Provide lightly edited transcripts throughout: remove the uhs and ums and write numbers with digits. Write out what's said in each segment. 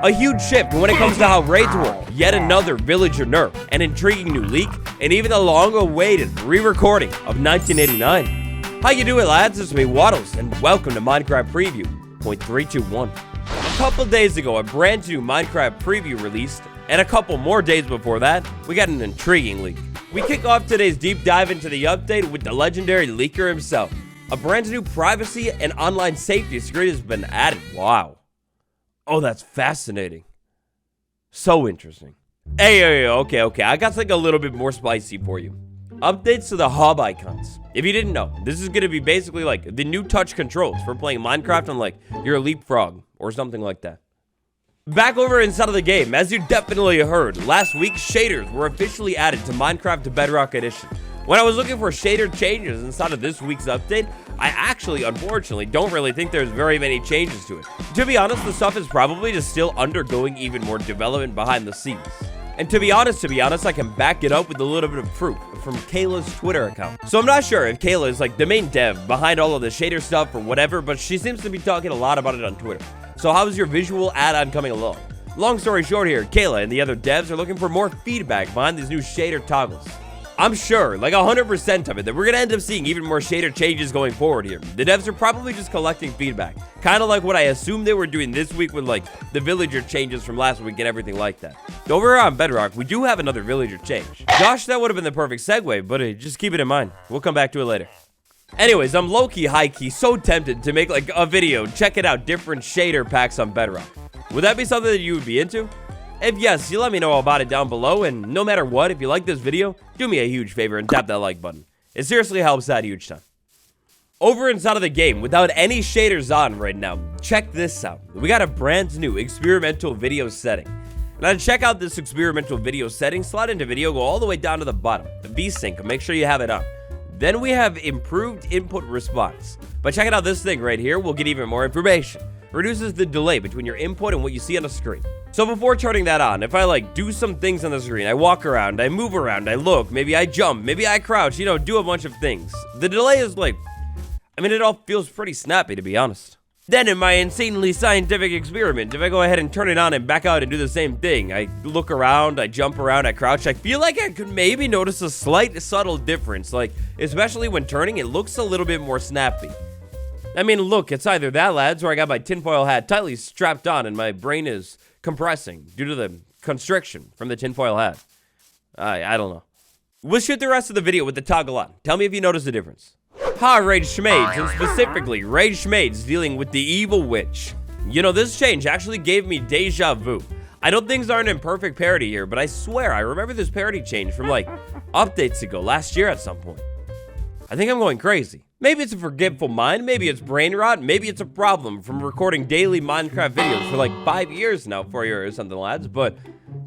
A huge shift when it comes to how raids work, yet another villager nerf, an intriguing new leak, and even a long-awaited re-recording of 1989. How you doing, lads? It's me, Waddles, and welcome to Minecraft Preview, .321. A couple days ago, a brand new Minecraft Preview released, and a couple more days before that, we got an intriguing leak. We kick off today's deep dive into the update with the legendary leaker himself. A brand new privacy and online safety screen has been added. Wow. Oh, that's fascinating. So interesting. Hey, okay. I got something a little bit more spicy for you. Updates to the hub icons. If you didn't know, this is going to be basically like the new touch controls for playing Minecraft on like your Leapfrog or something like that. Back over inside of the game, as you definitely heard, last week shaders were officially added to Minecraft Bedrock Edition. When I was looking for shader changes inside of this week's update, I actually, unfortunately, don't really think there's very many changes to it. To be honest, the stuff is probably just still undergoing even more development behind the scenes. And to be honest, I can back it up with a little bit of proof from Kayla's Twitter account. So I'm not sure if Kayla is like the main dev behind all of the shader stuff or whatever, but she seems to be talking a lot about it on Twitter. So how's your visual add-on coming along? Long story short here, Kayla and the other devs are looking for more feedback behind these new shader toggles. I'm sure, like 100% of it, that we're going to end up seeing even more shader changes going forward here. The devs are probably just collecting feedback. Kind of like what I assumed they were doing this week with like the villager changes from last week and everything like that. Over here on Bedrock, we do have another villager change. Gosh, that would have been the perfect segue, but just keep it in mind. We'll come back to it later. Anyways, I'm low-key, high-key, so tempted to make like a video, check it out, different shader packs on Bedrock. Would that be something that you would be into? If yes, you let me know about it down below, and no matter what, if you like this video, do me a huge favor and tap that like button. It seriously helps out a huge ton. Over inside of the game, without any shaders on right now, check this out. We got a brand new experimental video setting. Now to check out this experimental video setting, slide into video, go all the way down to the bottom, the V-Sync, make sure you have it on. Then we have improved input response. By checking out this thing right here, we'll get even more information. Reduces the delay between your input and what you see on the screen. So before turning that on, if I like do some things on the screen, I walk around, I move around, I look, maybe I jump, maybe I crouch, you know, do a bunch of things. The delay is like, it all feels pretty snappy, to be honest. Then in my insanely scientific experiment, if I go ahead and turn it on and back out and do the same thing, I look around, I jump around, I crouch, I feel like I could maybe notice a slight subtle difference, like especially when turning, it looks a little bit more snappy. Look, it's either that, lads, or I got my tinfoil hat tightly strapped on and my brain is compressing due to the constriction from the tinfoil hat. I don't know. We'll shoot the rest of the video with the toggle on. Tell me if you notice the difference. Ha, Rage Schmades, and specifically Rage Schmades dealing with the evil witch. You know, this change actually gave me deja vu. I know things aren't in perfect parity here, but I swear I remember this parity change from like updates ago, last year at some point. I think I'm going crazy. Maybe it's a forgetful mind, maybe it's brain rot, maybe it's a problem from recording daily Minecraft videos for like 5 years now for you or something, lads, but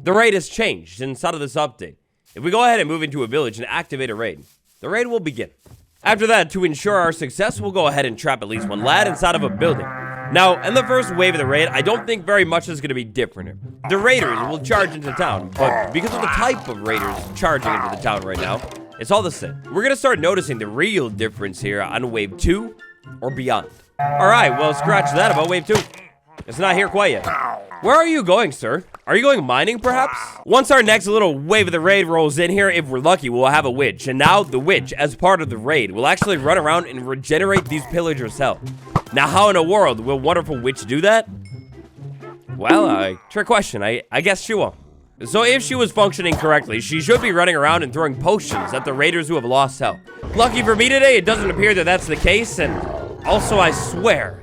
the raid has changed inside of this update. If we go ahead and move into a village and activate a raid, the raid will begin. After that, to ensure our success, we'll go ahead and trap at least one lad inside of a building. Now, in the first wave of the raid, I don't think very much is going to be different here. The raiders will charge into town, but because of the type of raiders charging into the town right now, it's all the same. We're going to start noticing the real difference here on wave 2 or beyond. Alright, well, scratch that about wave 2. It's not here quite yet. Where are you going, sir? Are you going mining, perhaps? Once our next little wave of the raid rolls in here, if we're lucky, we'll have a witch. And now the witch, as part of the raid, will actually run around and regenerate these pillagers' health. Now, how in the world will wonderful witch do that? Well, trick question. I guess she won't. So if she was functioning correctly, she should be running around and throwing potions at the raiders who have lost health. Lucky for me today, it doesn't appear that that's the case, and also I swear,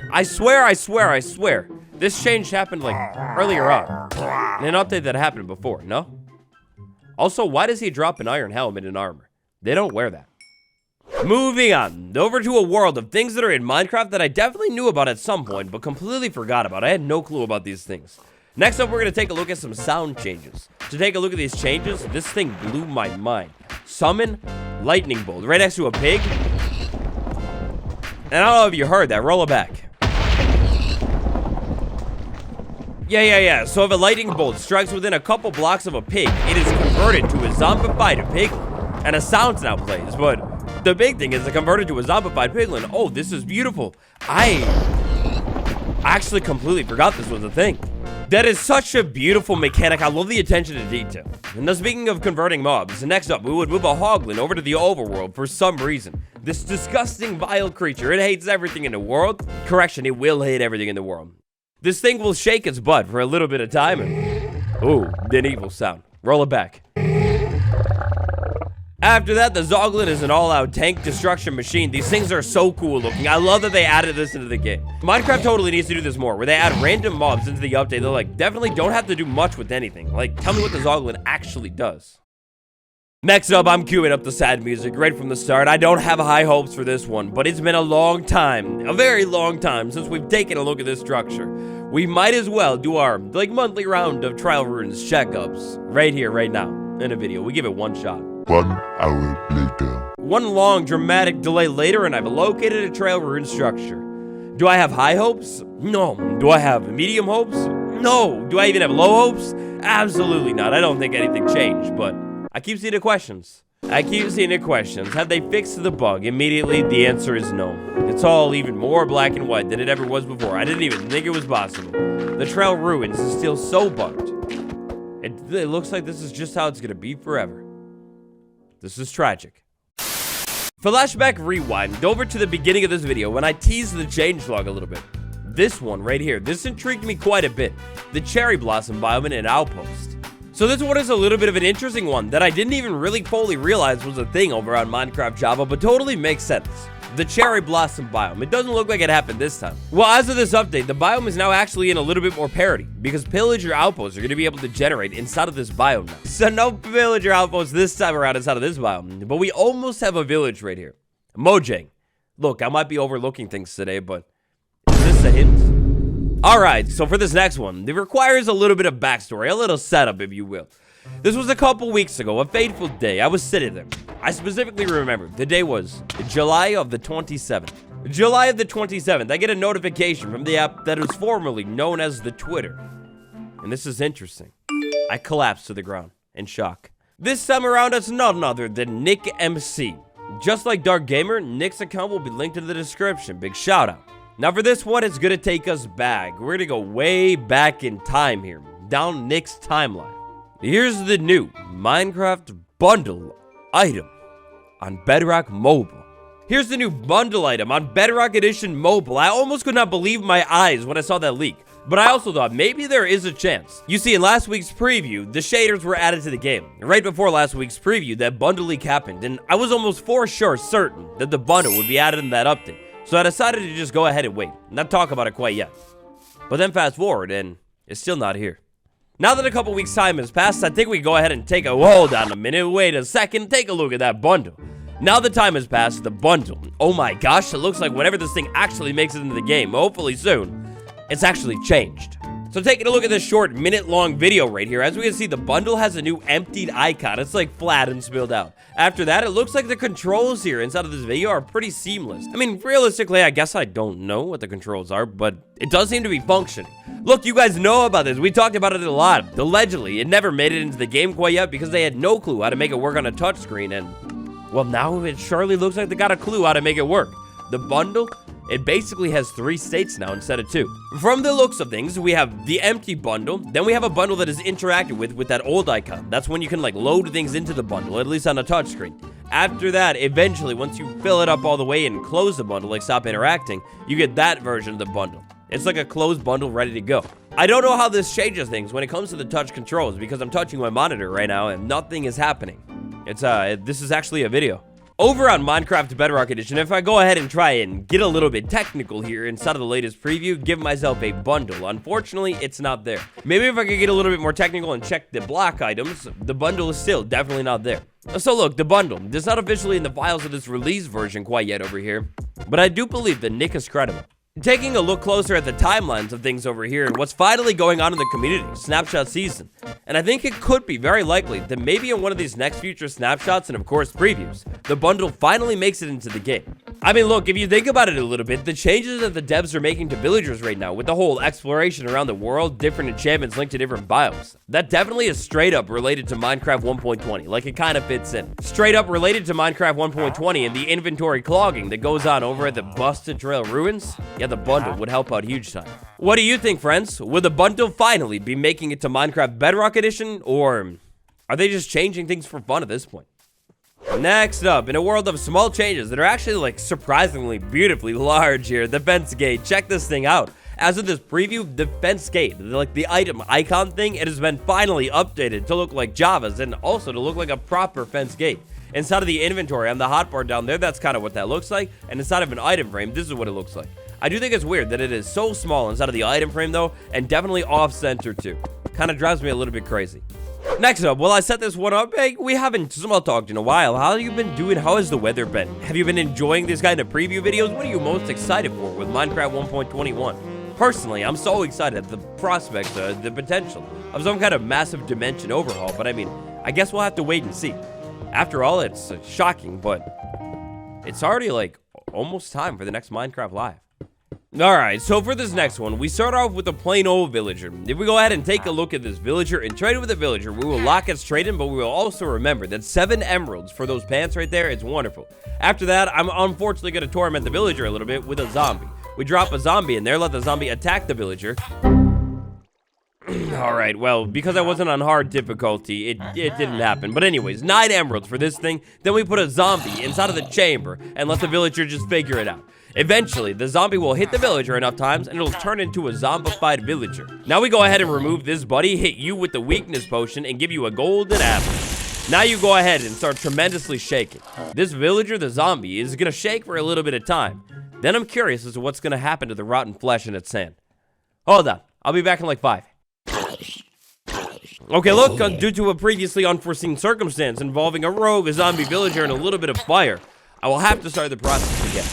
this change happened like earlier on, in an update that happened before, no? Also, why does he drop an iron helmet and armor? They don't wear that. Moving on, over to a world of things that are in Minecraft that I definitely knew about at some point, but completely forgot about. I had no clue about these things. Next up, we're going to take a look at some sound changes. To take a look at these changes, this thing blew my mind. Summon lightning bolt right next to a pig. And I don't know if you heard that. Roll it back. Yeah. So if a lightning bolt strikes within a couple blocks of a pig, it is converted to a zombified piglin. And a sound now plays. But the big thing is it converted to a zombified piglin. Oh, this is beautiful. I actually completely forgot this was a thing. That is such a beautiful mechanic. I love the attention to detail. And now, speaking of converting mobs, next up, we would move a hoglin over to the overworld for some reason. This disgusting, vile creature, it hates everything in the world. Correction, it will hate everything in the world. This thing will shake its butt for a little bit of time and... ooh, an evil sound. Roll it back. After that, the Zoglin is an all-out tank destruction machine. These things are so cool looking. I love that they added this into the game. Minecraft totally needs to do this more, where they add random mobs into the update. They're like, definitely don't have to do much with anything. Like, tell me what the Zoglin actually does. Next up, I'm queuing up the sad music right from the start. I don't have high hopes for this one, but it's been a long time, a very long time, since we've taken a look at this structure. We might as well do our, monthly round of Trial Ruins checkups right here, right now, in a video. We give it one shot. 1 hour later. One long, dramatic delay later, and I've located a Trail Rune structure. Do I have high hopes? No. Do I have medium hopes? No. Do I even have low hopes? Absolutely not. I don't think anything changed, but I keep seeing the questions. Have they fixed the bug? Immediately, the answer is no. It's all even more black and white than it ever was before. I didn't even think it was possible. The Trail Ruins is still so bugged. It looks like this is just how it's gonna be forever. This is tragic. Flashback rewind over to the beginning of this video when I teased the changelog a little bit. This one right here, this intrigued me quite a bit. The cherry blossom biome in an outpost. So this one is a little bit of an interesting one that I didn't even really fully realize was a thing over on Minecraft Java, but totally makes sense. The cherry blossom biome. It doesn't look like it happened this time. Well, as of this update, the biome is now actually in a little bit more parity because pillager outposts are going to be able to generate inside of this biome now. So no villager outposts this time around inside of this biome, but we almost have a village right here. Mojang. Look, I might be overlooking things today, but is this a hint? Alright, so for this next one, it requires a little bit of backstory, a little setup, if you will. This was a couple weeks ago, a fateful day. I was sitting there. I specifically remember the day was July of the 27th. July of the 27th, I get a notification from the app that was formerly known as the Twitter. And this is interesting. I collapsed to the ground in shock. This time around, it's none other than Nick MC. Just like Dark Gamer, Nick's account will be linked in the description. Big shout out. Now for this one, it's gonna take us back. We're gonna go way back in time here, down Nick's timeline. Here's the new Minecraft bundle item on Bedrock Mobile. Here's the new bundle item on Bedrock Edition Mobile. I almost could not believe my eyes when I saw that leak, but I also thought maybe there is a chance. You see, in last week's preview, the shaders were added to the game. Right before last week's preview, that bundle leak happened, and I was almost for sure certain that the bundle would be added in that update. So I decided to just go ahead and wait, not talk about it quite yet. But then fast forward, and it's still not here. Now that a couple weeks time has passed, I think we go ahead and take a, hold on a minute, wait a second, take a look at that bundle. Now the time has passed, the bundle, oh my gosh, it looks like whenever this thing actually makes it into the game, hopefully soon, it's actually changed. So taking a look at this short minute-long video right here, as we can see, the bundle has a new emptied icon. It's like flat and spilled out. After that, it looks like the controls here inside of this video are pretty seamless. I mean, realistically, I guess I don't know what the controls are, but it does seem to be functioning. Look, you guys know about this. We talked about it a lot. Allegedly, it never made it into the game quite yet because they had no clue how to make it work on a touchscreen, and, well, now it surely looks like they got a clue how to make it work. The bundle, it basically has 3 states now instead of 2. From the looks of things, we have the empty bundle, then we have a bundle that is interacted with that old icon. That's when you can like load things into the bundle, at least on a touchscreen. After that, eventually, once you fill it up all the way and close the bundle, like stop interacting, you get that version of the bundle. It's like a closed bundle ready to go. I don't know how this changes things when it comes to the touch controls because I'm touching my monitor right now and nothing is happening. This is actually a video. Over on Minecraft Bedrock Edition, if I go ahead and try and get a little bit technical here inside of the latest preview, give myself a bundle. Unfortunately, it's not there. Maybe if I could get a little bit more technical and check the block items, the bundle is still definitely not there. So look, the bundle, it's not officially in the files of this release version quite yet over here, but I do believe that Nick is credible. Taking a look closer at the timelines of things over here and what's finally going on in the community, snapshot season. And I think it could be very likely that maybe in one of these next future snapshots and of course previews, the bundle finally makes it into the game. I mean, look, if you think about it a little bit, the changes that the devs are making to villagers right now, with the whole exploration around the world, different enchantments linked to different biomes, that definitely is straight up related to Minecraft 1.20. Like, it kind of fits in. Straight up related to Minecraft 1.20 and the inventory clogging that goes on over at the Busted Trail Ruins. Yeah, the bundle would help out huge time. What do you think, friends? Will the bundle finally be making it to Minecraft Bedrock Edition, or are they just changing things for fun at this point? Next up, in a world of small changes that are actually like surprisingly beautifully large here, the fence gate. Check this thing out. As of this preview, the fence gate, like the item icon thing, it has been finally updated to look like Java's and also to look like a proper fence gate. Inside of the inventory on the hotbar down there, that's kind of what that looks like. And inside of an item frame, this is what it looks like. I do think it's weird that it is so small inside of the item frame though, and definitely off-center too. Kind of drives me a little bit crazy. Next up, while I set this one up, hey, we haven't small talked in a while. How have you been doing? How has the weather been? Have you been enjoying these kind of preview videos? What are you most excited for with Minecraft 1.21? Personally, I'm so excited at the prospect, the potential of some kind of massive dimension overhaul, but I mean, I guess we'll have to wait and see. After all, it's shocking, but it's already like almost time for the next Minecraft Live. Alright, so for this next one, we start off with a plain old villager. If we go ahead and take a look at this villager and trade with a villager, we will lock its trade in, but we will also remember that 7 emeralds for those pants right there, it's wonderful. After that, I'm unfortunately going to torment the villager a little bit with a zombie. We drop a zombie in there, let the zombie attack the villager. Alright, well, because I wasn't on hard difficulty, it didn't happen. But anyways, 9 emeralds for this thing, then we put a zombie inside of the chamber and let the villager just figure it out. Eventually, the zombie will hit the villager enough times and it'll turn into a zombified villager. Now we go ahead and remove this buddy, hit you with the weakness potion, and give you a golden apple. Now you go ahead and start tremendously shaking. This villager, the zombie, is gonna shake for a little bit of time. Then I'm curious as to what's gonna happen to the rotten flesh in its hand. Hold on, I'll be back in like 5. Okay, look, due to a previously unforeseen circumstance involving a rogue, a zombie villager, and a little bit of fire, I will have to start the process again.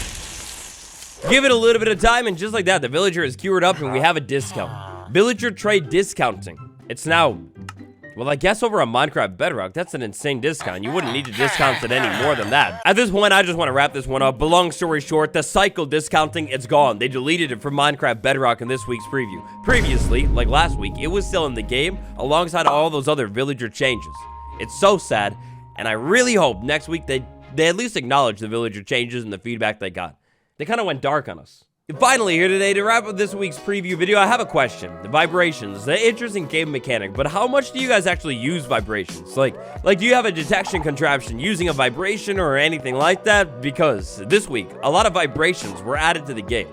Give it a little bit of time, and just like that, the villager is cured up and we have a discount. Villager trade discounting. It's now, well, I guess over on Minecraft Bedrock, that's an insane discount. You wouldn't need to discount it any more than that. At this point, I just want to wrap this one up. But long story short, the cycle discounting, it's gone. They deleted it from Minecraft Bedrock in this week's preview. Previously, like last week, it was still in the game alongside all those other villager changes. It's so sad, and I really hope next week they at least acknowledge the villager changes and the feedback they got. They kind of went dark on us. And finally, here today, to wrap up this week's preview video, I have a question. The vibrations, the interesting game mechanic, but how much do you guys actually use vibrations? Like, do you have a detection contraption using a vibration or anything like that? Because this week, a lot of vibrations were added to the game.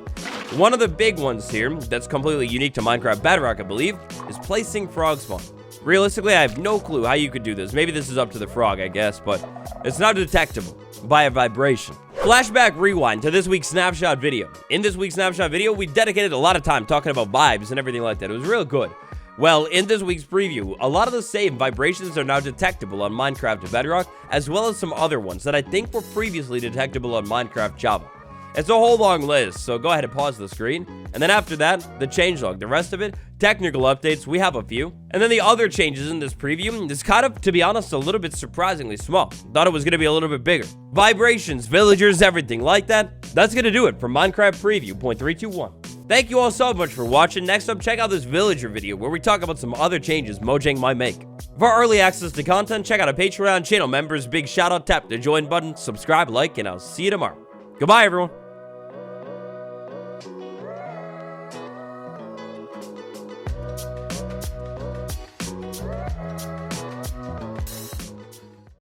One of the big ones here, that's completely unique to Minecraft Bedrock, I believe, is placing frog spawn. Realistically, I have no clue how you could do this. Maybe this is up to the frog, I guess, but it's not detectable by a vibration. Flashback rewind to this week's snapshot video. In this week's snapshot video, we dedicated a lot of time talking about vibes and everything like that. It was real good. Well, in this week's preview, a lot of the same vibrations are now detectable on Minecraft Bedrock, as well as some other ones that I think were previously detectable on Minecraft Java. It's a whole long list, so go ahead and pause the screen. And then after that, the changelog. The rest of it, technical updates, we have a few. And then the other changes in this preview is kind of, to be honest, a little bit surprisingly small. Thought it was going to be a little bit bigger. Vibrations, villagers, everything like that. That's going to do it for Minecraft Preview 0.321. Thank you all so much for watching. Next up, check out this villager video where we talk about some other changes Mojang might make. For early access to content, check out our Patreon channel members. Big shout out, tap the join button, subscribe, like, and I'll see you tomorrow. Goodbye, everyone.